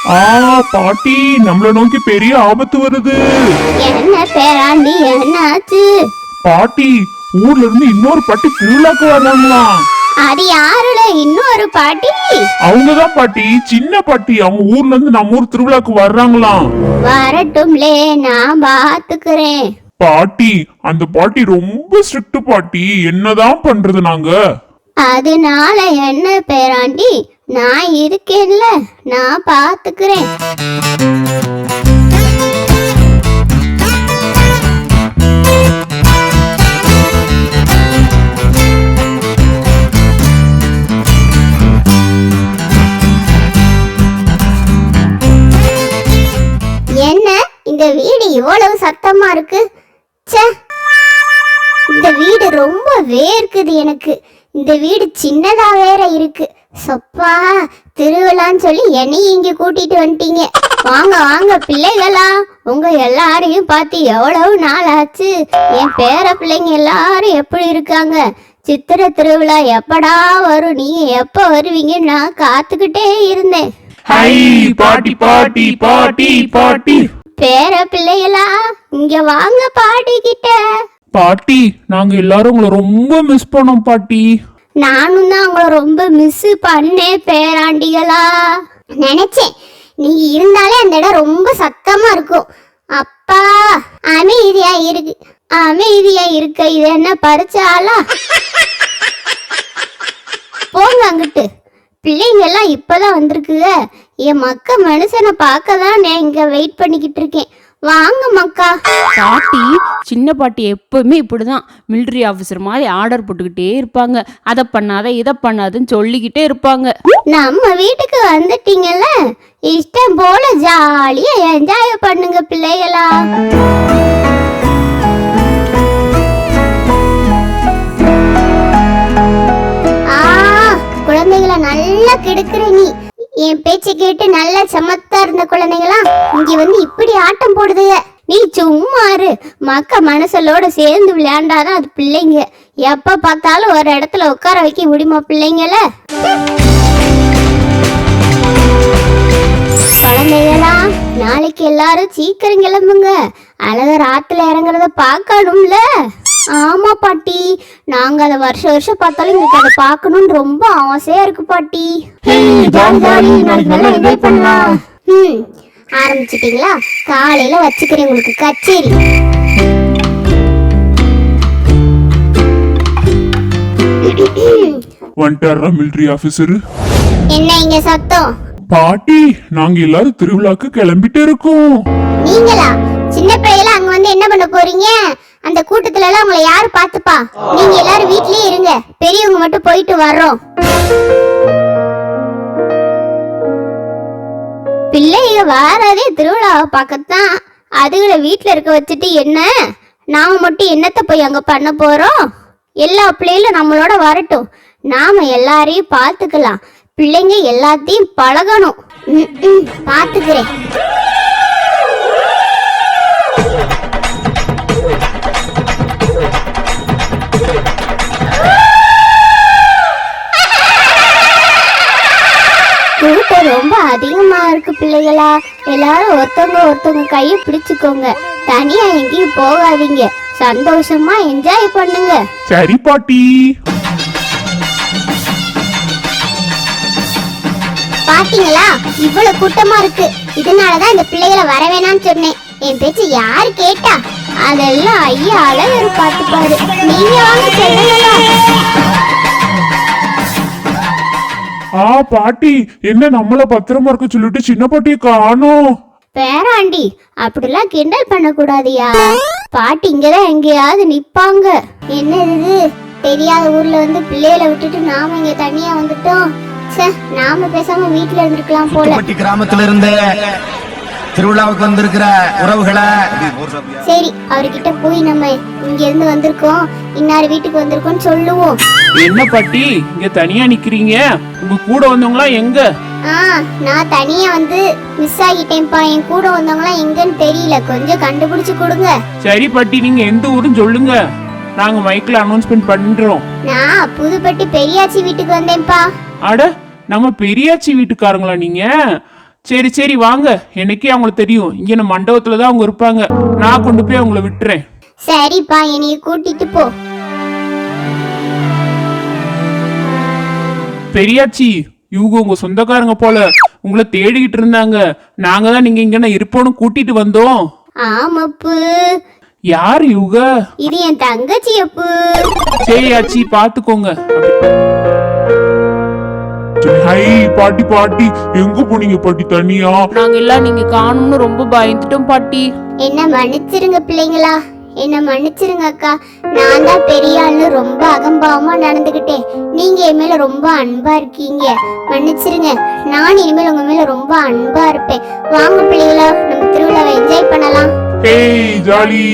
பாட்டி, நம்மள நோக்கி பெரிய ஆபத்து வருது. என்ன பேராண்டி, என்ன ஆச்சு? பாட்டி, ஊர்ல இருந்து இன்னொரு பாட்டி திருவிழாக்கு வர்றாங்களாம். அது யாருல இன்னொரு பாட்டி? அவங்கதான் பாட்டி, சின்ன பாட்டி. அவங்க ஊர்ல இருந்து நம்ம ஊர் திருவிழாக்கு வர்றாங்களாம். வரட்டும்லே, நான் பாத்துக்கிறேன். பாட்டி, அந்த பாட்டி ரொம்ப ஸ்ட்ரிக்ட் பாட்டி. என்னதான் பண்றது நாங்க? அதனால என்ன பேராண்டி, நான் இருக்கேன்ல, நான் பாத்துக்கிறேன். என்ன இந்த வீடு இவ்வளவு சத்தமா இருக்கு? ச்சே, இந்த வீடு ரொம்ப வேர்க்குது எனக்கு. இந்த வீடு சின்னதா வேற இருக்கு. சொப்பா, திருவிழான்னு சொல்லி என்னையும் இங்க கூட்டிட்டு வந்துட்டீங்க. வாங்க வாங்க பிள்ளைகளா, உங்க எல்லாரையும் பார்த்து எவ்வளவு நாள் ஆச்சு. என் பேர பிள்ளைங்க எல்லாரும் எப்படி இருக்காங்க? சித்திரை திருவிழா எப்படா வரும், நீங்க எப்ப வருவீங்கன்னு நான் காத்துக்கிட்டே இருந்தேன். ஹை பாட்டி பாட்டி பாட்டி பாட்டி. பேர பிள்ளைகளா, இங்க வாங்க பாட்டி கிட்ட. பாட்டி, நாங்க எல்லாரும் உங்களை ரொம்ப மிஸ் பண்ணோம் பாட்டி. நானும் தான் உங்களை ரொம்ப மிஸ் பண்ணேன் பேராண்டிகளா. நினைச்சேன் நீங்க இருந்தாலே அந்த இடம் ரொம்ப சத்தமா இருக்கும். அப்பா, அமைதியா இருக்கு, அமைதியா இருக்க. இது என்ன பறிச்சாலா? போங்க அங்கிட்டு. பிள்ளைங்க எல்லாம் இப்பதான் வந்திருக்குங்க. என் மக்க மனுஷனை பார்க்க தான் நான் இங்க வெயிட் பண்ணிக்கிட்டு இருக்கேன். வாங்க மக்கா. பாட்டி, சின்ன பாட்டி எப்பவுமே இப்படிதான் மிலிட்ரி ஆபீசர் மாதிரி ஆர்டர் போட்டுக்கிட்டே இருப்பாங்க. அதை பண்ணாத இதை பண்ணாதுன்னு சொல்லிக்கிட்டே இருப்பாங்க. நம்ம வீட்டுக்கு வந்துட்டீங்கல்ல, இஷ்டம் போல ஜாலியா என்ஜாய் பண்ணுங்க பிள்ளைகளா. குழந்தைகளை நல்லா கெடுக்கிற நீ. என் பேச்சை கேட்டு நல்லா சமத்தா இருந்த குழந்தைங்களா இங்க வந்து இப்படி ஆட்டம் போடுதுங்க. நீ சும்மா இரு. மக்க மனசலோட சேர்ந்து விளையாண்டாதான் அது பிள்ளைங்க. எப்ப பார்த்தாலும் ஒரு இடத்துல உட்கார வைக்க முடியுமா பிள்ளைங்கள? குழந்தைகளா, நாளைக்கு எல்லாரும் சீக்கிரம் கிளம்புங்க. அழகர் ஆத்துல இறங்குறத பார்க்கணும்ல. ஆமா பாட்டி, நாங்க அதை வருஷம் வருஷம் பார்த்தாலும் இன்னைக்கு அதை பார்க்கணும்னு ரொம்ப ஆசையா இருக்கு பாட்டி. ஆரம்பிச்சிட்டீங்களா? காலையில வச்சுக்கிறேன் உங்களுக்கு கச்சேரி. வந்துட்டாரா மிலிட்டரி ஆபீசர்? என்ன இங்க சத்தம்? பாட்டி, நாங்க எல்லாரும் திருவிழாக்கு கிளம்பிட்டு இருக்கோம். நீங்களா? சின்ன பிள்ளைல அங்க வந்து என்ன பண்ண போறீங்க? அந்த கூட்டத்துல எல்லாம் உங்களை யாரு பாத்துப்பா? நீங்க எல்லாரும் வீட்லயே இருங்க, பெரியவங்க மட்டும் போயிட்டு வர்றோம். பிள்ளைங்க வாரதே திருவிழாவை பார்க்கத்தான். அதுகளை வீட்டுல இருக்க வச்சுட்டு என்ன, நாம மட்டும் என்னத்த போய் அங்க பண்ண போறோம்? எல்லா பிள்ளைகளும் நம்மளோட வரட்டும், நாம எல்லாரையும் பாத்துக்கலாம். பிள்ளைங்க எல்லாத்தையும் பழகணும். பாத்துக்கிறேன். கூட்டம் ரொம்ப அதிகமா இருக்கு பிள்ளைகளா. எல்லாரும் ஒருத்தவங்க கையை பிடிச்சுக்கோங்க. தனியா எங்கேயும் போகாதீங்க. சந்தோஷமா என்ஜாய் பண்ணுங்க. சரி பாட்டி. பாத்தீங்களா, இவ்வளவு கூட்டமா இருக்கு. இதனாலதான் இந்த பிள்ளைகளை வர வேணாம்னு சொன்னேன். என் பேச்சு யாரு கேட்டா? அதெல்லாம் ஐயா அழகர் பாத்துப்பாரு. நீங்க வாங்க சொல்லுங்களா. பாட்டி, என்ன நம்மள பத்திரமா இருக்க சொல்லிட்டு சின்ன பாட்டியை காணோம். பேராண்டி, அப்படிலாம் கிண்டல் பண்ண கூடாதியா. பாட்டி இங்கதான் எங்கேயாவது நிப்பாங்க. என்ன இது, தெரியாத ஊர்ல வந்து பிள்ளைகளை விட்டுட்டு நாம இங்க தனியா வந்துட்டோம். நாம பேசாம வீட்டுல இருந்திருக்கலாம் போல. கிராமத்துல இருந்து திருவிழாவுக்கு வந்திருக்கிற உறவுகளை சரி, அவர்கிட்ட போய் நம்ம இங்க இருந்து வந்திருக்கோம், இன்னார் வீட்டுக்கு வந்திருக்கோம்னு சொல்லுவோம். என்ன பாட்டி, இங்க தனியா நிக்கிறீங்க? உங்க கூட வந்தவங்களா எங்க? நான் தனியா வந்து மிஸ் ஆகிட்டேன்ப்பா. என் கூட வந்தவங்களாம் எங்கன்னு தெரியல, கொஞ்சம் கண்டுபிடிச்சு கொடுங்க. சரி பாட்டி, நீங்க எந்த ஊருன்னு சொல்லுங்க, நாங்க மைக்ல அனௌன்ஸ்மெண்ட் பண்றோம். நான் புதுப்பட்டி பெரியாச்சி வீட்டுக்கு வந்தேன்ப்பா. அட, நம்ம பெரியாச்சி வீட்டுக்காரங்களா நீங்க? சரி சரி வாங்க, எனக்கே அவங்கள தெரியும். இங்க நம்ம மண்டபத்துல தான் அவங்க இருப்பாங்க. நான் கொண்டு போய் அவங்கள விட்டுறேன். சரிப்பா, என்னைய கூட்டிட்டு போ. பெரியாச்சி, இவங்க உங்க சொந்தக்காரங்க போல. உங்களை தேடிக்கிட்டு இருந்தாங்க. நாங்க தான் நீங்க இங்க இருப்போன்னு கூட்டிட்டு வந்தோம். ஆமாப்பு, யார் இவங்க? இது என் தங்கச்சி அப்பு. சரி ஆச்சி, பாத்துக்கோங்க. ஹை பாட்டி பாட்டி, எங்க போனீங்க பாட்டி தனியா? நாங்க எல்லாம் நீங்க காணும்னு ரொம்ப பயந்துட்டோம் பாட்டி. என்ன மன்னிச்சிருங்க பிள்ளைங்களா, என்ன மன்னிச்சிருங்க அக்கா. நான் தான் பெரிய ஆளு, ரொம்ப அகம்பாவமா நடந்துகிட்டேன். நீங்க என் மேல ரொம்ப அன்பா இருக்கீங்க, மன்னிச்சிருங்க. நான் இனிமேல் உங்க மேல ரொம்ப அன்பா இருப்பேன். வாங்க பிள்ளைங்களா, நம்ம திருவிழாவை என்ஜாய் பண்ணலாம். ஹே ஜாலி.